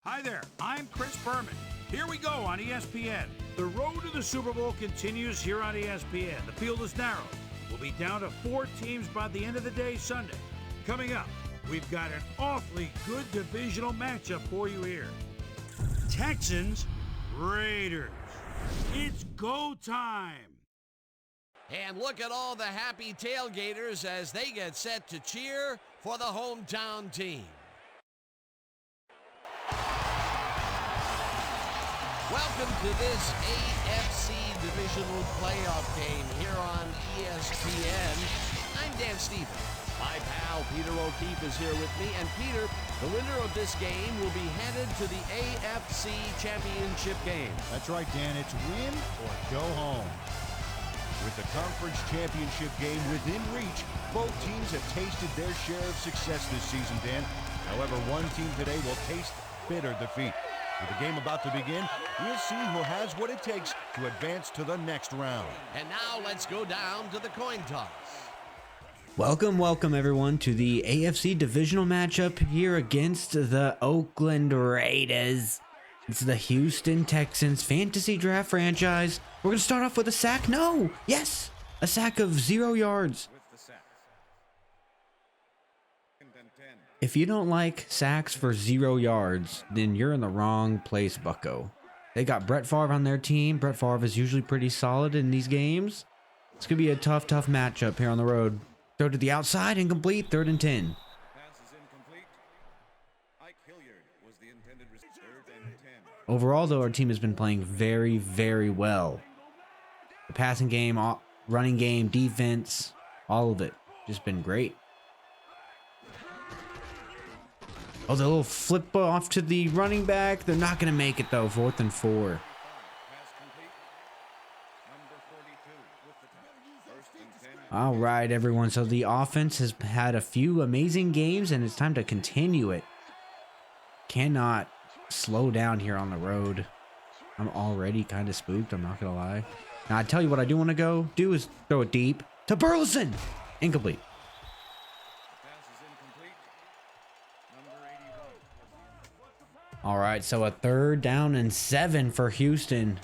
Hi there, I'm Chris Berman. Here we go on ESPN. The road to the Super Bowl continues here on ESPN. The field is narrow. We'll be down to 4 teams by the end of the day Sunday. Coming up, we've got an awfully good divisional matchup for you here. Texans, Raiders. It's go time. And look at all the happy tailgaters as they get set to cheer for the hometown team. Welcome to this AFC Divisional playoff game here on ESPN. I'm Dan Stevens. My pal Peter O'Keefe is here with me. And Peter, the winner of this game will be headed to the AFC Championship game. That's right, Dan. It's win or go home. With the conference championship game within reach, both teams have tasted their share of success this season, Dan. However, one team today will taste bitter defeat. With the game about to begin, we'll see who has what it takes to advance to the next round. And now let's go down to the coin toss. Welcome everyone to the AFC divisional matchup here against the Oakland Raiders. It's the Houston Texans fantasy draft franchise. We're going to start off with a sack. No! Yes! A sack of 0 yards. If you don't like sacks for 0 yards, then you're in the wrong place, bucko. They got Brett Favre on their team. Brett Favre is usually pretty solid in these games. It's going to be a tough matchup here on the road. Throw to the outside, incomplete, 3rd and 10. Overall, though, our team has been playing very well. The passing game, running game, defense, all of it just been great. Oh, the little flip off to the running back. They're not going to make it, though. 4th and 4. All right, everyone. So the offense has had a few amazing games, and it's time to continue it. Cannot slow down here on the road. I'm already kind of spooked. I'm not going to lie. Now, I tell you what I do want to do is throw it deep to Burleson. Incomplete. All right, so a 3rd down and 7 for Houston.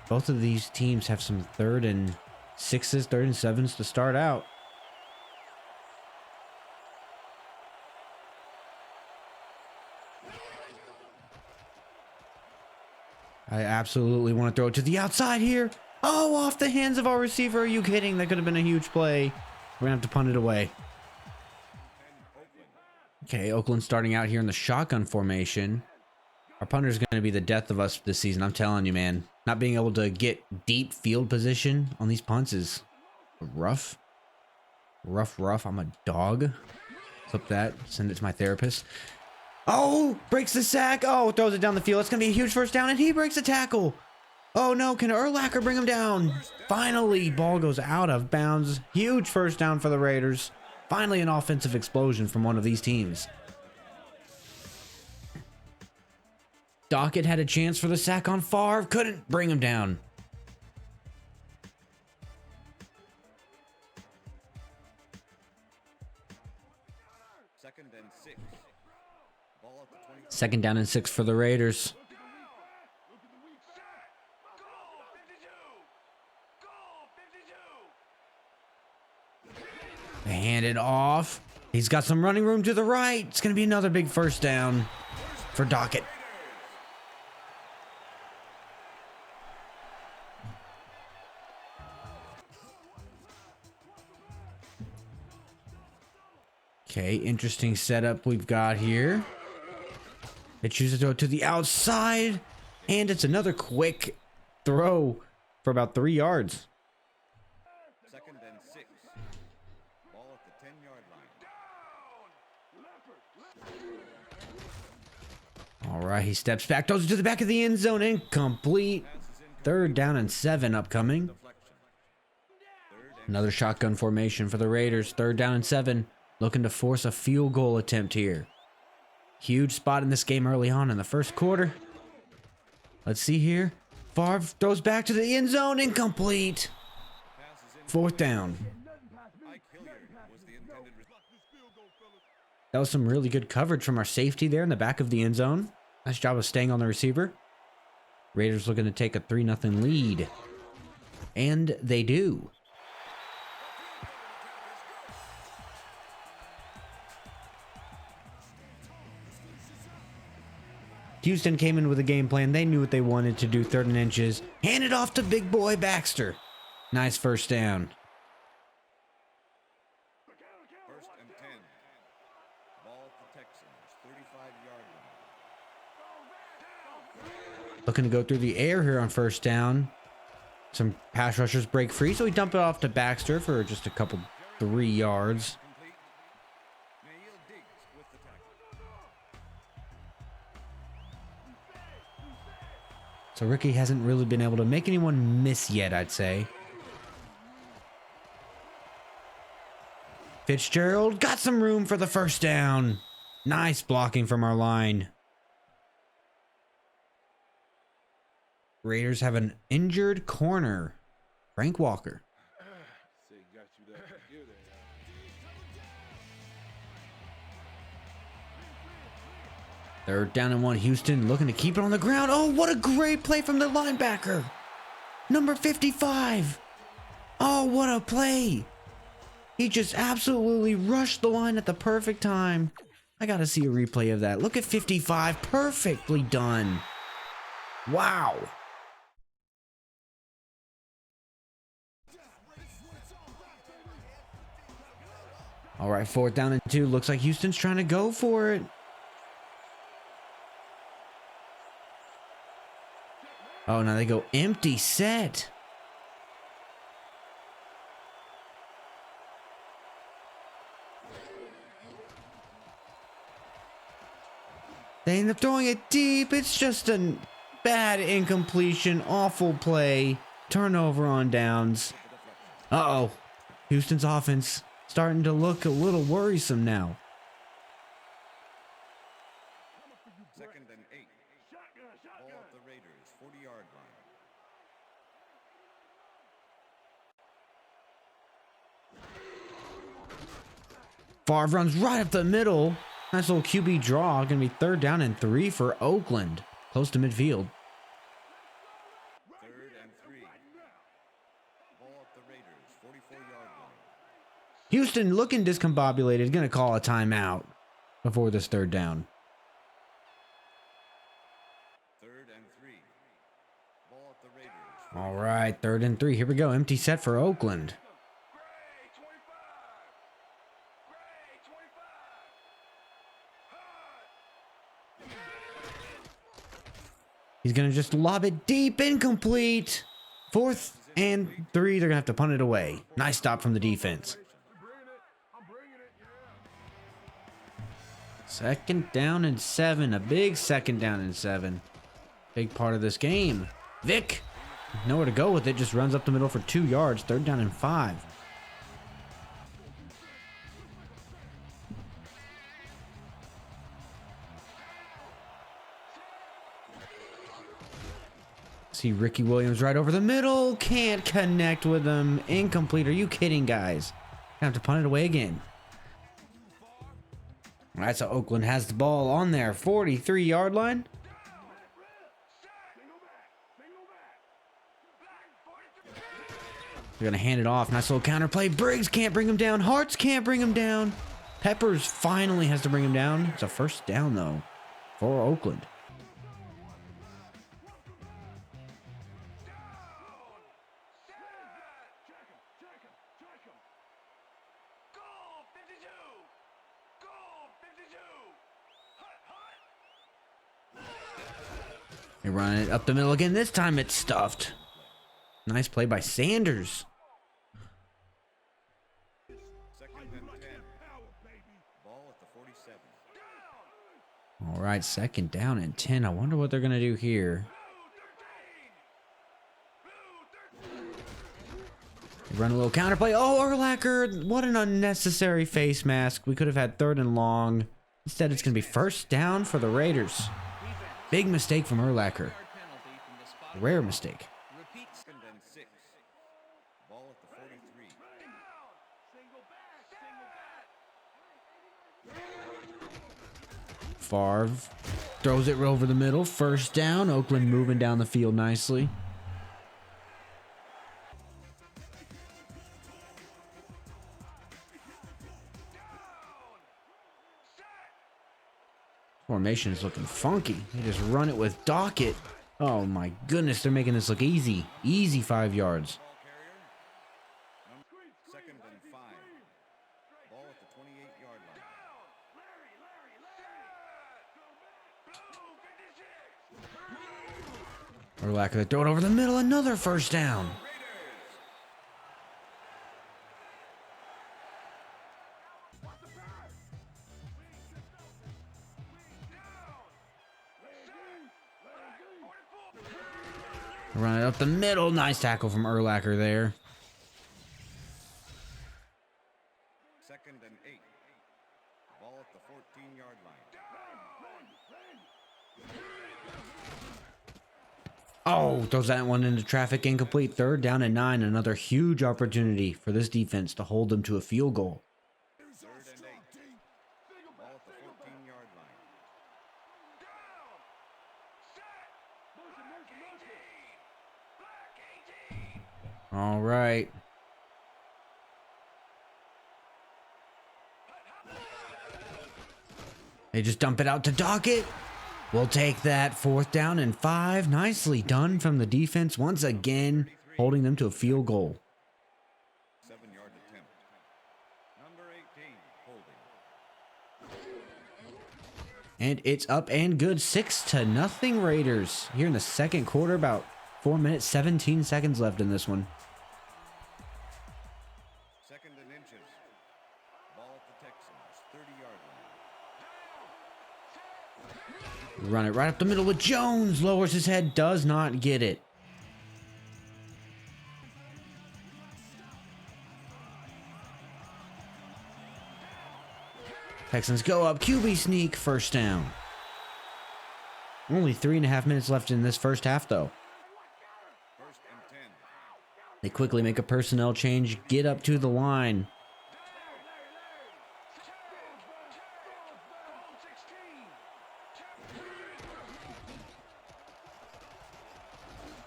Both of these teams have some 3rd and 6s, 3rd and 7s to start out. I absolutely want to throw it to the outside here. Oh, off the hands of our receiver. Are you kidding? That could have been a huge play. We're going to have to punt it away. Okay, Oakland starting out here in the shotgun formation. Our punter is going to be the death of us this season. I'm telling you, man. Not being able to get deep field position on these punts is rough. Rough. I'm a dog. Clip that. Send it to my therapist. Oh, breaks the sack. Oh, throws it down the field. It's going to be a huge first down, and he breaks a tackle. Oh, no. Can Urlacher bring him down? Finally, ball goes out of bounds. Huge first down for the Raiders. Finally, an offensive explosion from one of these teams. Dockett had a chance for the sack on Favre. Couldn't bring him down. Second down and 6 for the Raiders. They hand it off. He's got some running room to the right. It's going to be another big first down for Dockett. Okay, interesting setup we've got here. They choose to throw it to the outside, and it's another quick throw for about 3 yards. Second and 6. Ball at the 10-yard line. All right, he steps back, throws it to the back of the end zone, incomplete. 3rd down and 7 upcoming. Another shotgun formation for the Raiders. 3rd down and 7. Looking to force a field goal attempt here. Huge spot in this game early on in the first quarter. Let's see here. Favre throws back to the end zone. Incomplete. 4th down. That was some really good coverage from our safety there in the back of the end zone. Nice job of staying on the receiver. Raiders looking to take a 3-0 lead. And they do. Houston came in with a game plan. They knew what they wanted to do. 3rd and inches. Hand it off to big boy Baxter. Nice first down. 1st and 10. Ball at the Texans, 35-yard line. Looking to go through the air here on 1st down. Some pass rushers break free, so we dump it off to Baxter for just a couple 3 yards. So Ricky hasn't really been able to make anyone miss yet, I'd say. Fitzgerald got some room for the 1st down. Nice blocking from our line. Raiders have an injured corner, Frank Walker. 3rd down and 1. Houston looking to keep it on the ground. Oh, what a great play from the linebacker. Number 55. Oh, what a play. He just absolutely rushed the line at the perfect time. I got to see a replay of that. Look at 55. Perfectly done. Wow. All right, 4th down and 2. Looks like Houston's trying to go for it. Oh, now they go empty set. They end up throwing it deep. It's just a bad incompletion. Awful play. Turnover on downs. Uh-oh. Houston's offense starting to look a little worrisome now. 2nd and 8. Ball at the Raiders, 40-yard line. Favre runs right up the middle. Nice little QB draw. Going to be 3rd down and 3 for Oakland. Close to midfield. 3rd and 3. Ball at the Raiders, 44-yard line. Houston looking discombobulated. Going to call a timeout before this 3rd down. 3rd and 3. Ball at the Raiders. All right, 3rd and 3. Here we go. Empty set for Oakland. He's going to just lob it deep, incomplete. 4th and 3. They're going to have to punt it away. Nice stop from the defense. 2nd down and 7. A big 2nd down and 7. Big part of this game. Vick, nowhere to go with it. Just runs up the middle for 2 yards. 3rd down and 5. See Ricky Williams right over the middle. Can't connect with him. Incomplete. Are you kidding, guys? Gonna have to punt it away again. All right, so Oakland has the ball on their 43-yard line. They're gonna hand it off. Nice little counter play. Briggs can't bring him down. Hart's can't bring him down. Peppers finally has to bring him down. It's a 1st down though for Oakland. They run it up the middle again. This time it's stuffed. Nice play by Sanders. 2nd and 10. Ball at the 47. All right, 2nd down and 10. I wonder what they're going to do here. They run a little counter play. Oh, Urlacher. What an unnecessary face mask. We could have had 3rd and long. Instead, it's going to be 1st down for the Raiders. Big mistake from Urlacher. Rare mistake. 2nd and 6. Ball at the 43. Favre throws it over the middle. First down. Oakland moving down the field nicely. Formation is looking funky. They just run it with Dockett. Oh my goodness, they're making this look easy. Easy 5 yards. Second and 5. Ball at the 28-yard line. Urlacher throw it over the middle. Another first down. Run it up the middle. Nice tackle from Urlacher there. Second and 8. Ball at the 14-yard line. Oh, throws that one into traffic, incomplete. Third down and 9. Another huge opportunity for this defense to hold them to a field goal. Third and 8. Ball at the 14-yard line. All right. They just dump it out to Dockett. We'll take that. Fourth down and 5. Nicely done from the defense once again, holding them to a field goal. 7-yard attempt. Number 18, holding. And it's up and good. 6-0 Raiders. Here in the second quarter, about 4 minutes, 17 seconds left in this one. Second and inches. Ball at the Texans, 30-yard line. Run it right up the middle with Jones. Lowers his head, does not get it. Texans go up. QB sneak. First down. Only 3.5 minutes left in this first half, though. First and 10. They quickly make a personnel change. Get up to the line.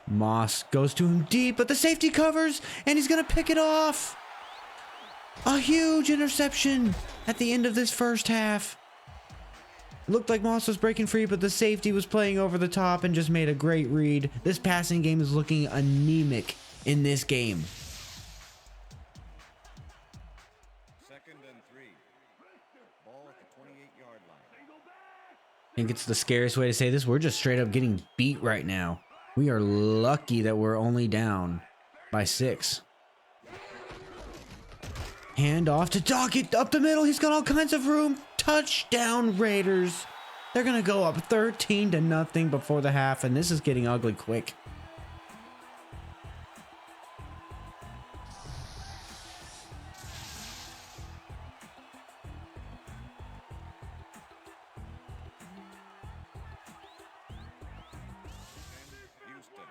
Moss goes to him deep, but the safety covers, and he's going to pick it off. A huge interception at the end of this first half. It looked like Moss was breaking free, but the safety was playing over the top and just made a great read. This passing game is looking anemic in this game. Second and 3. Ball at the 28-yard line. I think it's the scariest way to say this. We're just straight up getting beat right now. We are lucky that we're only down by 6. Hand off to Dockett up the middle. He's got all kinds of room. Touchdown Raiders. They're going to go up 13-0 before the half, and this is getting ugly quick. Houston.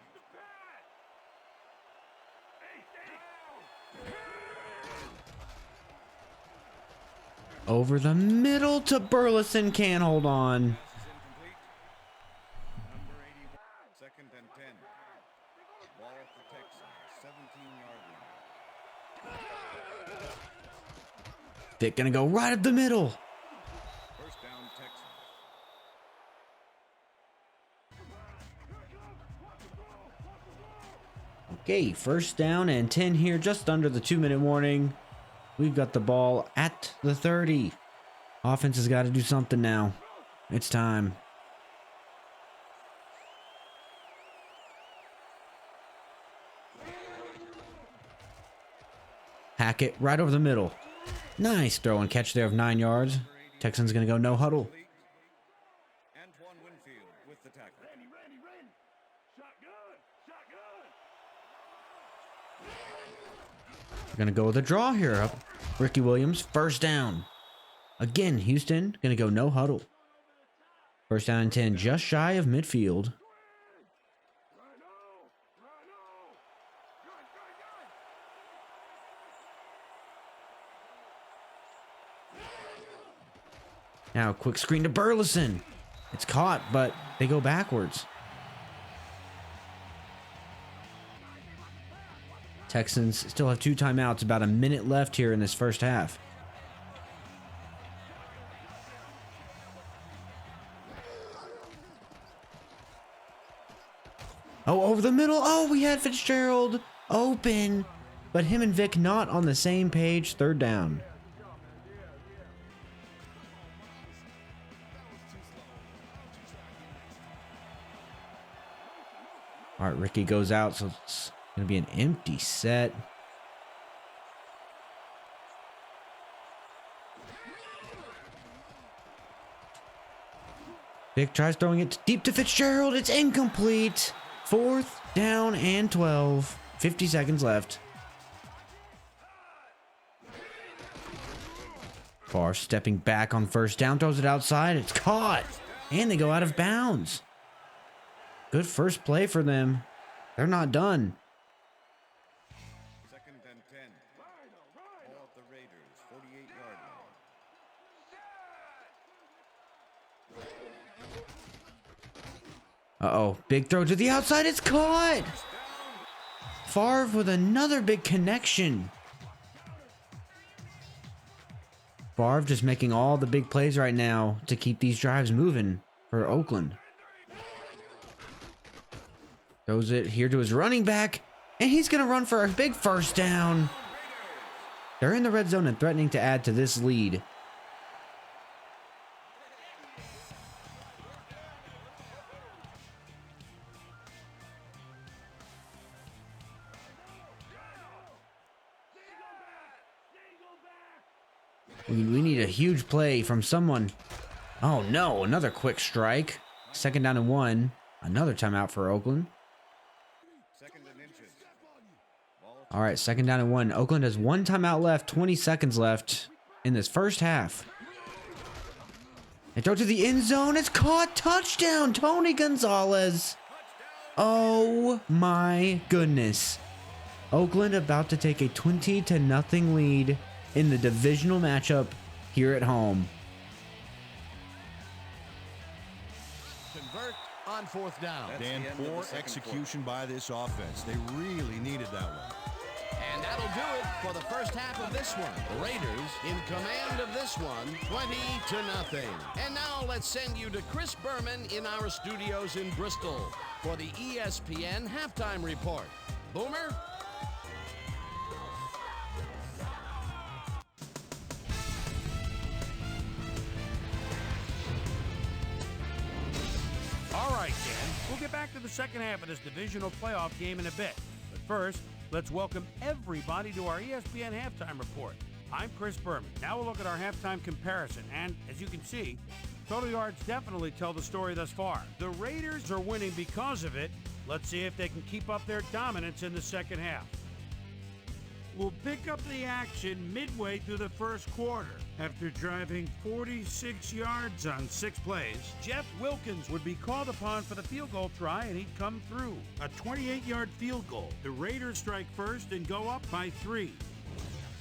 Over the middle to Burleson. Can't hold on. Incomplete. Number 81. Second and 10. Ball at the Texans, 17-yard line. Vick gonna go right up the middle. First down, Texans. Okay, first down and 10 here, just under the 2-minute warning. We've got the ball at the 30. Offense has got to do something now. It's time. Hackett right over the middle. Nice throw and catch there of 9 yards. Texans going to go no huddle. Antoine Winfield with the tackle. We're going to go with a draw here. Ricky Williams, first down. Again, Houston going to go no huddle. First down and 10, just shy of midfield. Now, quick screen to Burleson. It's caught, but they go backwards. Texans still have 2 timeouts, about a minute left here in this first half. Oh, over the middle. Oh, we had Fitzgerald open, but him and Vick not on the same page. 3rd down. All right, Ricky goes out, so it's going to be an empty set. Vick tries throwing it deep to Fitzgerald. It's incomplete. 4th down and 12. 50 seconds left. Favre stepping back on 1st down, throws it outside. It's caught, and they go out of bounds. Good first play for them. They're not done. 2nd and 10. All of the Raiders, 48-yard line. Uh-oh. Big throw to the outside. It's caught. Favre with another big connection. Favre just making all the big plays right now to keep these drives moving for Oakland. Throws it here to his running back, and he's going to run for a big 1st down. They're in the red zone and threatening to add to this lead. We need a huge play from someone. Oh no, another quick strike. 2nd down and 1. Another timeout for Oakland. All right, 2nd down and 1. Oakland has 1 timeout left, 20 seconds left in this first half. They throw to the end zone. It's caught. Touchdown, Tony Gonzalez. Oh my goodness. Oakland about to take a 20-0 lead in the divisional matchup here at home. Convert on 4th down. Dan, poor execution by this offense. They really needed that one. And that'll do it for the first half of this one. The Raiders in command of this one, 20-0. And now let's send you to Chris Berman in our studios in Bristol for the ESPN halftime report. Boomer? All right, Dan, we'll get back to the second half of this divisional playoff game in a bit. But first, let's welcome everybody to our ESPN halftime report. I'm Chris Berman. Now we'll look at our halftime comparison. And as you can see, total yards definitely tell the story thus far. The Raiders are winning because of it. Let's see if they can keep up their dominance in the second half. We'll pick up the action midway through the first quarter. After driving 46 yards on 6 plays, Jeff Wilkins would be called upon for the field goal try, and he'd come through. A 28-yard field goal. The Raiders strike first and go up by 3.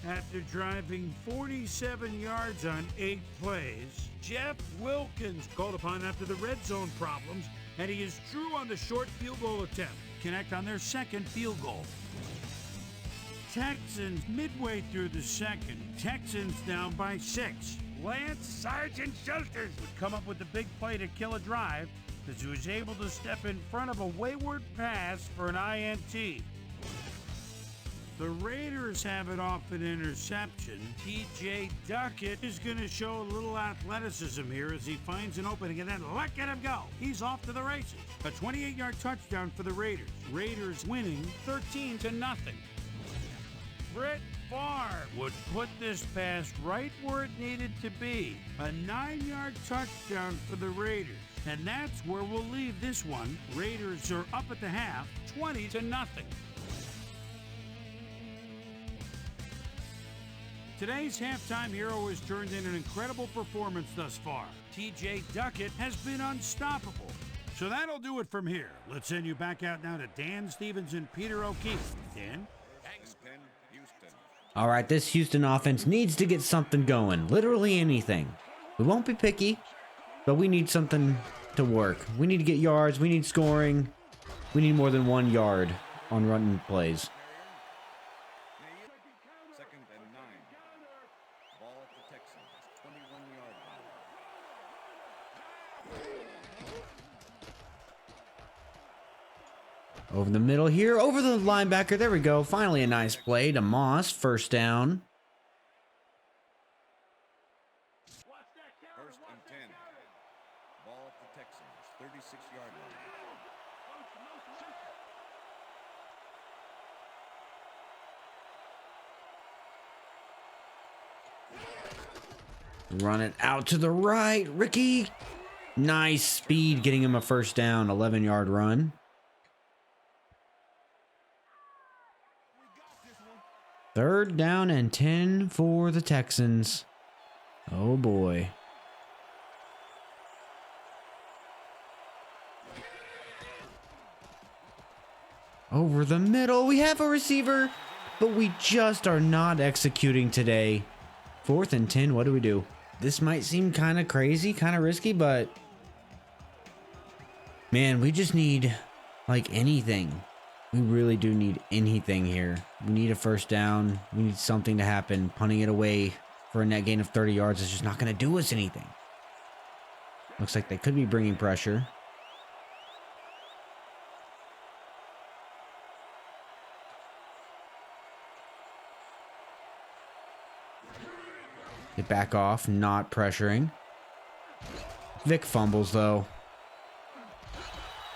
After driving 47 yards on 8 plays, Jeff Wilkins called upon after the red zone problems, and he is true on the short field goal attempt. Connect on their second field goal. Texans midway through the second. Texans down by 6. Lance Sergeant Shelters would come up with the big play to kill a drive as he was able to step in front of a wayward pass for an INT. The Raiders have it off an interception. TJ Duckett is going to show a little athleticism here as he finds an opening and then look at him go. He's off to the races. A 28-yard touchdown for the Raiders. Raiders winning 13-0. Brett Favre would put this pass right where it needed to be. A 9-yard touchdown for the Raiders. And that's where we'll leave this one. Raiders are up at the half, 20-0. Today's halftime hero has turned in an incredible performance thus far. TJ Duckett has been unstoppable. So that'll do it from here. Let's send you back out now to Dan Stevens and Peter O'Keefe. Dan? All right, this Houston offense needs to get something going. Literally anything. We won't be picky, but we need something to work. We need to get yards. We need scoring. We need more than 1 yard on running plays. Second and 9. Ball at the Texans, 21-yard line. Over the middle here, over the linebacker. There we go. Finally a nice play to Moss. First down. First and 10. Ball at the Texans, 36-yard line. Run it out to the right. Ricky. Nice speed getting him a first down. 11-yard run. Third down and 10 for the Texans. Oh boy. Over the middle. We have a receiver, but we just are not executing today. 4th and 10. What do we do? This might seem kind of crazy, kind of risky, but man, we just need like anything. We really do need anything here. We need a first down. We need something to happen. Punting it away for a net gain of 30 yards is just not going to do us anything. Looks like they could be bringing pressure. They back off, not pressuring. Vick fumbles, though.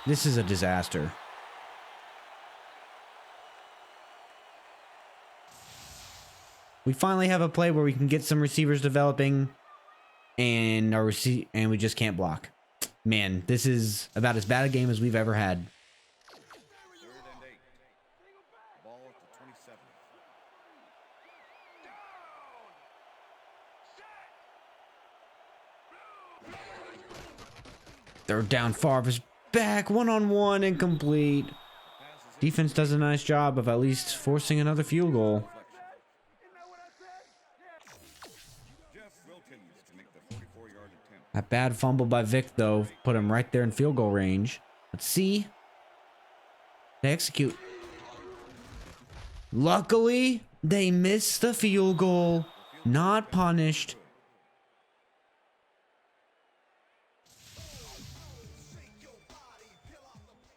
This is a disaster. We finally have a play where we can get some receivers developing, and and we just can't block. Man, this is about as bad a game as we've ever had. Third and 8. Ball at the 27. Third down, Favre's back, one-on-one, incomplete. Defense does a nice job of at least forcing another field goal. That bad fumble by Vick, though, put him right there in field goal range. Let's see. They execute. Luckily, they missed the field goal. Not punished.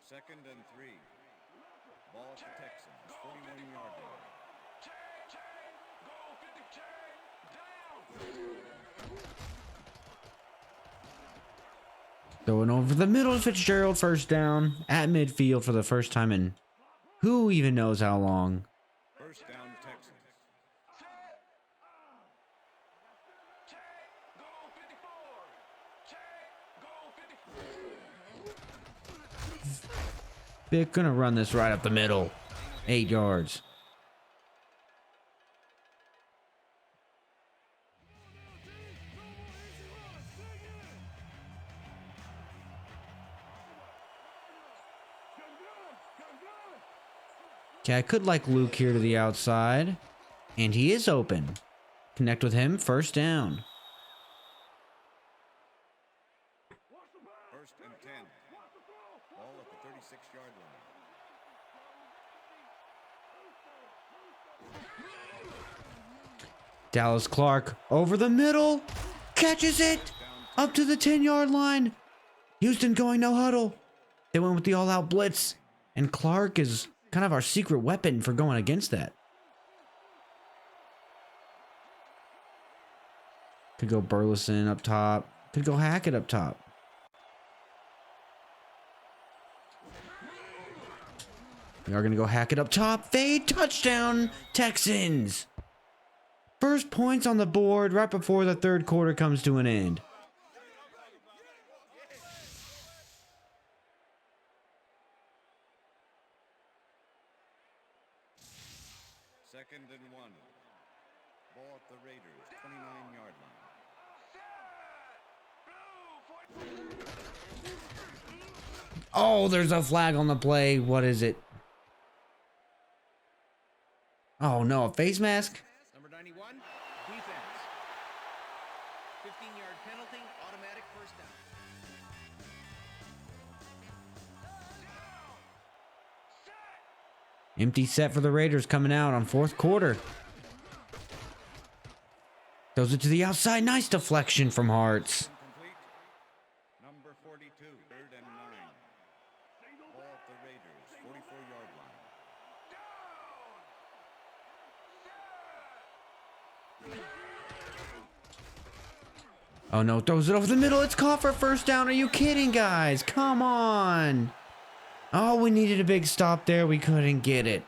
Second and 3. Ball at the Texans, 41-yard line. Going over the middle, Fitzgerald, first down at midfield for the first time in who even knows how long. First down, Texans. Vick gonna run this right up the middle. 8 yards. Okay, I could like Luke here to the outside. And he is open. Connect with him, first down. First and 10. Ball at the 36-yard line. Dallas Clark over the middle. Catches it. Up to the 10-yard line. Houston going no huddle. They went with the all-out blitz. And Clark is kind of our secret weapon for going against that. Could go Burleson up top. Could go Hackett up top. We are going to go Hackett up top. Fade touchdown, Texans. First points on the board right before the third quarter comes to an end. Second and 1. Ball at the Raiders, 29-yard line. Oh, there's a flag on the play. What is it? Oh, no, a face mask? Number 91, defense. 15-yard penalty. Empty set for the Raiders coming out on fourth quarter. Throws it to the outside. Nice deflection from Hartz. Number 42, third and 9. Ball at the Raiders, 44-yard line. Oh no, throws it over the middle. It's caught for first down. Are you kidding, guys? Come on. Oh, we needed a big stop there. We couldn't get it.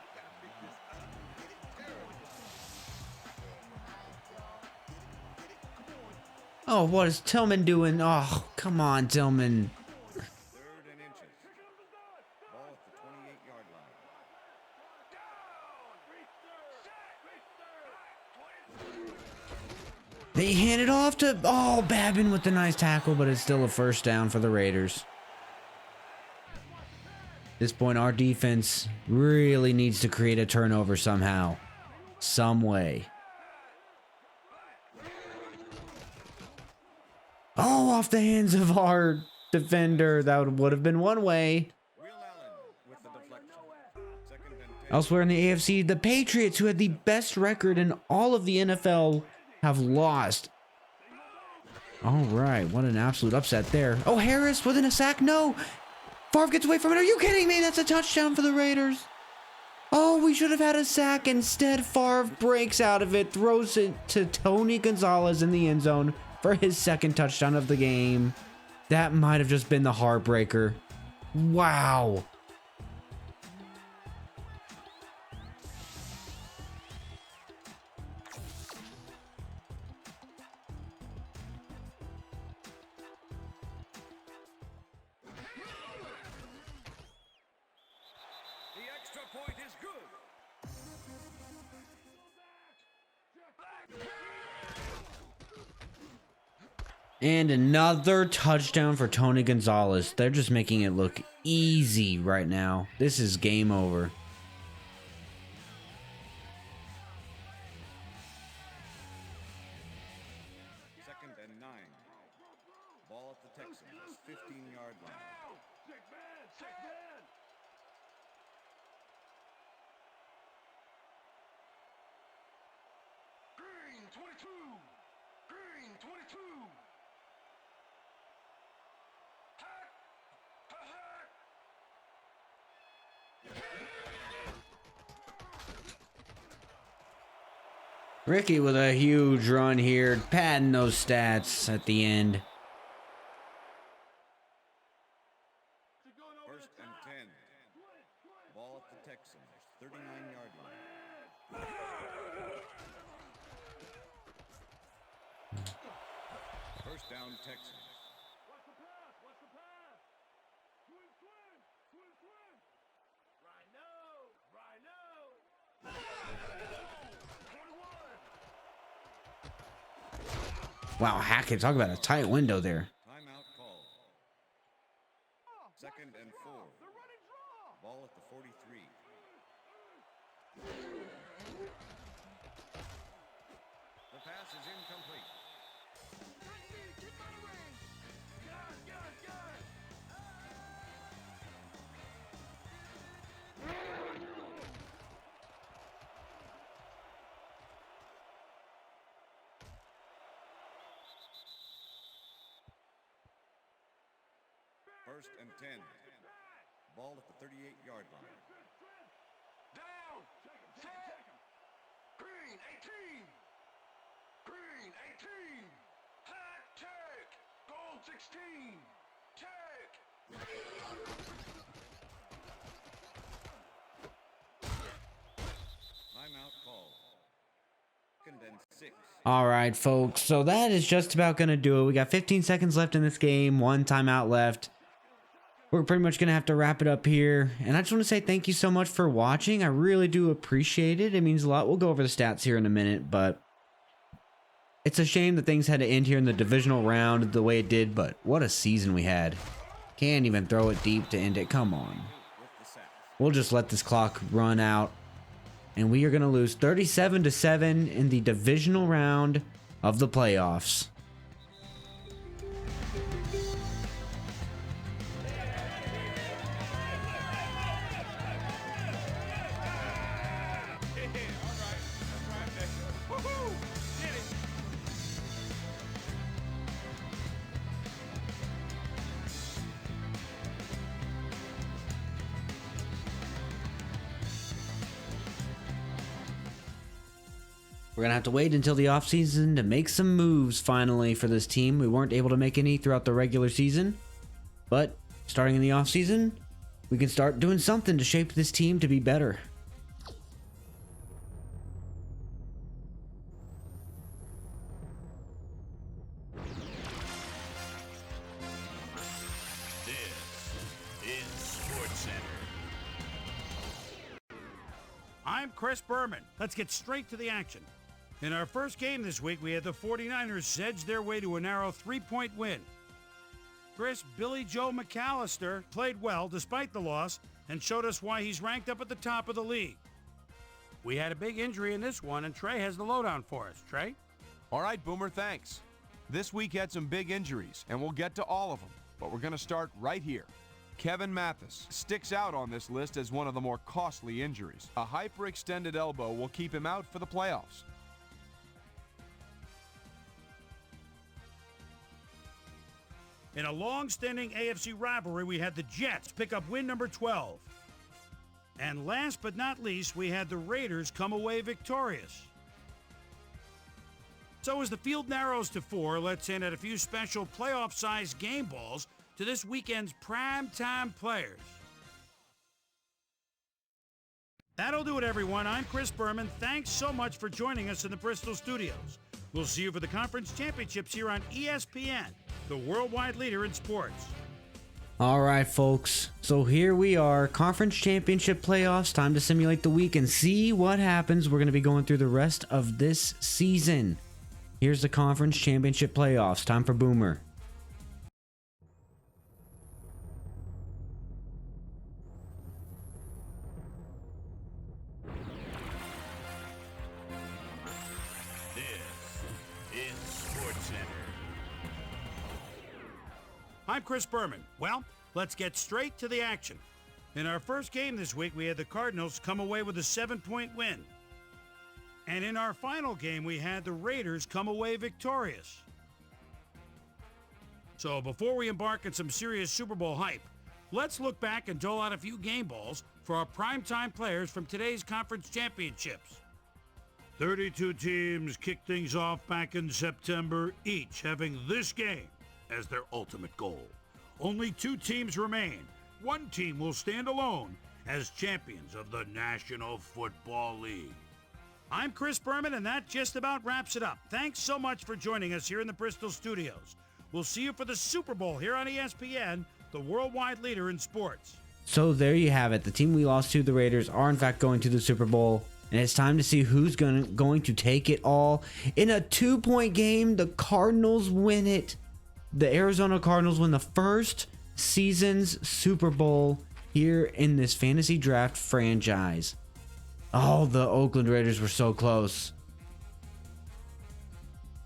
Oh, what is Tillman doing? Oh, come on, Tillman. Third and inches. Ball at the 28-yard line. They hand it off to, oh, Babin with the nice tackle, but it's still a first down for the Raiders. At this point, our defense really needs to create a turnover somehow. Some way. Oh, off the hands of our defender. That would have been one way. Will Allen with the deflection. Second and 10. Elsewhere in the AFC, the Patriots, who had the best record in all of the NFL, have lost. All right, what an absolute upset there. Oh, Harris within a sack. No. Favre gets away from it. Are you kidding me? That's a touchdown for the Raiders. Oh, we should have had a sack. Instead, Favre breaks out of it, throws it to Tony Gonzalez in the end zone for his second touchdown of the game. That might have just been the heartbreaker. Wow. The extra point is good. And another touchdown for Tony Gonzalez. They're just making it look easy right now. This is game over. Second and 9. Ball at the Texans, 15-yard line. Green 22. Green 22. Hack. Ricky with a huge run here, padding those stats at the end. First and 10. Ball at the Texans, 39-yard line. First down, Texans. Wow, Hackett, talk about a tight window there. Timeout call. Second and 4. Ball at the 43. The pass is incomplete. First and 10. Ball at the 38-yard line. Down. Set. Green 18. Green 18. Hat check. Gold 16. Check. Timeout call. Second and 6. All right, folks, so that is just about going to do it. We got 15 seconds left in this game, one timeout left. We're pretty much going to have to wrap it up here. And I just want to say thank you so much for watching. I really do appreciate it. It means a lot. We'll go over the stats here in a minute, but it's a shame that things had to end here in the divisional round the way it did, but what a season we had. Can't even throw it deep to end it. Come on. We'll just let this clock run out. And we are going to lose 37-7 in the divisional round of the playoffs. We're going to have to wait until the offseason to make some moves finally for this team. We weren't able to make any throughout the regular season, but starting in the offseason, we can start doing something to shape this team to be better. I'm Chris Berman. Let's get straight to the action. In our first game this week, we had the 49ers edge their way to a narrow 3-point win. Chris Billy Joe McAllister played well despite the loss and showed us why he's ranked up at the top of the league. We had a big injury in this one, and Trey has the lowdown for us. Trey? All right, Boomer, thanks. This week had some big injuries, and we'll get to all of them, but we're going to start right here. Kevin Mathis sticks out on this list as one of the more costly injuries. A hyperextended elbow will keep him out for the playoffs. In a long-standing AFC rivalry, we had the Jets pick up win number 12. And last but not least, we had the Raiders come away victorious. So as the field narrows to 4, let's add a few special playoff-sized game balls to this weekend's primetime players. That'll do it, everyone. I'm Chris Berman. Thanks so much for joining us in the Bristol studios. We'll see you for the conference championships here on ESPN, the worldwide leader in sports. All right, folks. So here we are, conference championship playoffs. Time to simulate the week and see what happens. We're going to be going through the rest of this season. Here's the conference championship playoffs. Time for Boomer. I'm Chris Berman. Well, let's get straight to the action. In our first game this week, we had the Cardinals come away with a 7-point win. And in our final game, we had the Raiders come away victorious. So before we embark on some serious Super Bowl hype, let's look back and dole out a few game balls for our primetime players from today's conference championships. 32 teams kicked things off back in September, each having this game as their ultimate goal. Only 2 teams remain. One team will stand alone as champions of the National Football League. I'm Chris Berman, and that just about wraps it up. Thanks so much for joining us here in the Bristol studios. We'll see you for the Super Bowl here on ESPN, the worldwide leader in sports. So there you have it. The team we lost to, the Raiders, are in fact going to the Super Bowl. And it's time to see who's going to take it all. In a 2-point game, the Cardinals win it. The Arizona Cardinals win the first season's Super Bowl here in this fantasy draft franchise. Oh, the Oakland Raiders were so close.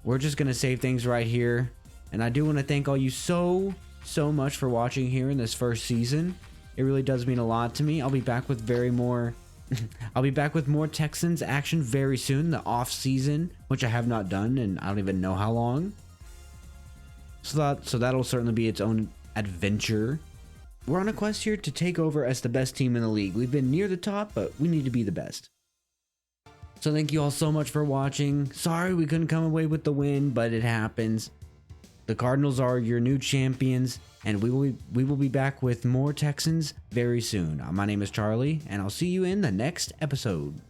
We're just going to save things right here. And I do want to thank all you so much for watching here in this first season. It really does mean a lot to me. I'll be back with more Texans action very soon, the off season, which I have not done and I don't even know how long. So that'll certainly be its own adventure. We're on a quest here to take over as the best team in the league. We've been near the top, but we need to be the best. So thank you all so much for watching. Sorry we couldn't come away with the win, but it happens. The Cardinals are your new champions, and we will be back with more Texans very soon. My name is Charlie, and I'll see you in the next episode.